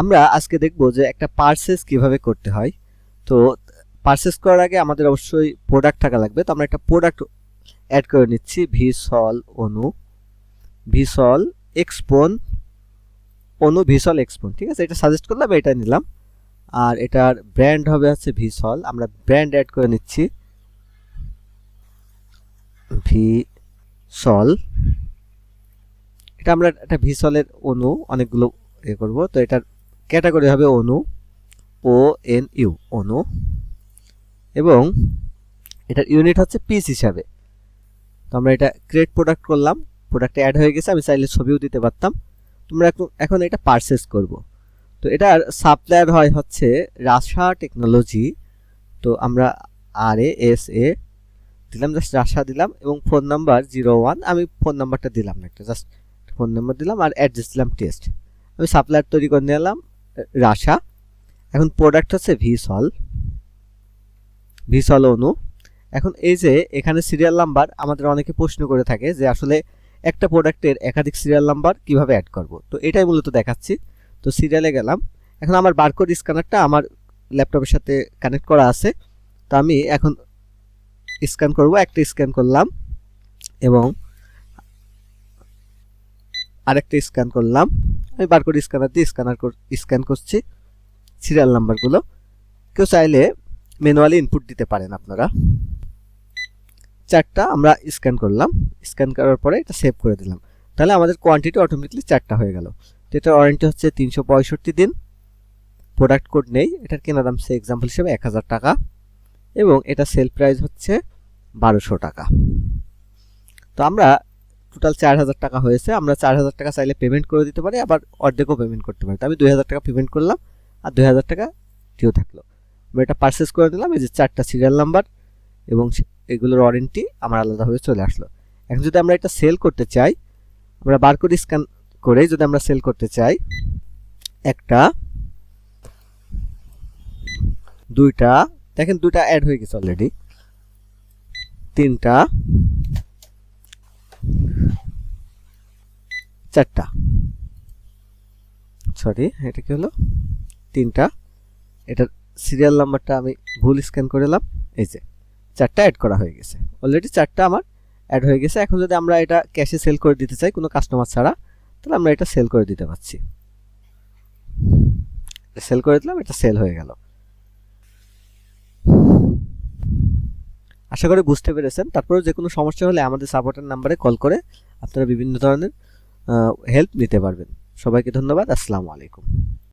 আমরা আজকে দেখব যে একটা পারচেজ কিভাবে করতে হয়। তো পারচেজ করার আগে আমাদের অবশ্যই প্রোডাক্ট থাকা লাগবে। তো আমরা একটা প্রোডাক্ট অ্যাড করে নিচ্ছি, ভিসল অনু, ভিসল এক্সপোন অনু, ভিসল এক্সপোন। ঠিক আছে, এটা সাজেস্ট করলাম, এটা নিলাম। আর এটার ব্র্যান্ড হবে হচ্ছে ভিসল। আমরা ব্র্যান্ড অ্যাড করে নিচ্ছি, ভিসল। এটা আমরা একটা ভিসলের অনু অনেকগুলো করব। তো এটার ক্যাটাগরি হবে অনু, ও এন ইউ, অনু, এবং এটার ইউনিট হচ্ছে পিস হিসাবে। তো আমরা এটা ক্রিয়েট প্রোডাক্ট করলাম, প্রোডাক্টে অ্যাড হয়ে গেছে। আমি চাইলে ছবিও দিতে পারতাম। তোমরা এখন এটা পারচেজ করব। তো এটার সাপ্লায়ার হয় হচ্ছে রাশা টেকনোলজি। তো আমরা RASA দিলাম, জাস্ট রাশা দিলাম, এবং ফোন নাম্বার 01। আমি ফোন নাম্বারটা দিলাম না, একটা জাস্ট ফোন নাম্বার দিলাম, আর অ্যাড্রেস দিলাম টেস্ট। আমি সাপ্লায়ার তৈরি করে নিলাম রাশা। এখন প্রোডাক্ট হচ্ছে ভিসল, ভিসল অনু। এখন এই যে এখানে সিরিয়াল নাম্বার, আমাদের অনেকে প্রশ্ন করে থাকে যে আসলে একটা প্রোডাক্টের একাধিক সিরিয়াল নাম্বার কিভাবে অ্যাড করব। তো এটাই মূলত দেখাচ্ছি। তো সিরিয়ালে গেলাম। এখন আমার বারকোড স্ক্যানারটা আমার ল্যাপটপের সাথে কানেক্ট করা আছে। তো আমি এখন স্ক্যান করব। একটা স্ক্যান করলাম এবং আরেকটা স্ক্যান করলাম। আমি বারকোড স্ক্যানার দিয়ে স্ক্যান করছি সিরিয়াল নাম্বারগুলো। কেউ চাইলে ম্যানুয়ালি ইনপুট দিতে পারেন আপনারা। চারটা আমরা স্ক্যান করলাম, স্ক্যান করার পরে এটা সেভ করে দিলাম। তাহলে আমাদের কোয়ান্টিটি অটোমেটিকলি চারটা হয়ে গেল। তো এটার ওয়ারেন্টি হচ্ছে 365 দিন। প্রোডাক্ট কোড নেই। এটার কেনা দাম সে এক্সাম্পল হিসেবে 1000 টাকা, এবং এটা সেল প্রাইস হচ্ছে 1200 টাকা। তো আমরা টোটাল 4000 টাকা হয়েছে। আমরা 4000 টাকা চাইলে পেমেন্ট করে দিতে পারি, আবার অর্ধেকও পেমেন্ট করতে পারি। তো আমি 2000 টাকা পেমেন্ট করলাম, আর 2000 টাকা ডিউ থাকলো। আমরা এটা পারচেজ করে নিলাম। এই যে চারটা সিরিয়াল নাম্বার এবং এগুলোর ওয়ারেন্টি আমার আলাদাভাবে চলে আসলো। এখন যদি আমরা এটা সেল করতে চাই, আমরা বারকোড স্ক্যান করে যদি আমরা সেল করতে চাই, একটা, দুইটা, দেখেন দুইটা অ্যাড হয়ে গেছে অলরেডি, তিনটা, চারটা, সরি এটা কি হলো, তিনটা। এটার সিরিয়াল নাম্বারটা আমি ভুল স্ক্যান করে এলাম। এই যে চারটা অ্যাড করা হয়ে গেছে অলরেডি, চারটা আমার অ্যাড হয়ে গেছে। এখন যদি আমরা এটা ক্যাশে সেল করে দিতে চাই কোনো কাস্টমার ছাড়া, তাহলে আমরা এটা সেল করে দিতে পারছি। সেল করে দিলাম, এটা সেল হয়ে গেল। আশা করি বুঝতে পেরেছেন। তারপরে যে কোনো সমস্যা হলে আমাদের সাপোর্টের নাম্বারে কল করে আপনারা বিভিন্ন ধরনের হেল্প নিতে পারবেন। সবাইকে ধন্যবাদ। আসসালামু আলাইকুম।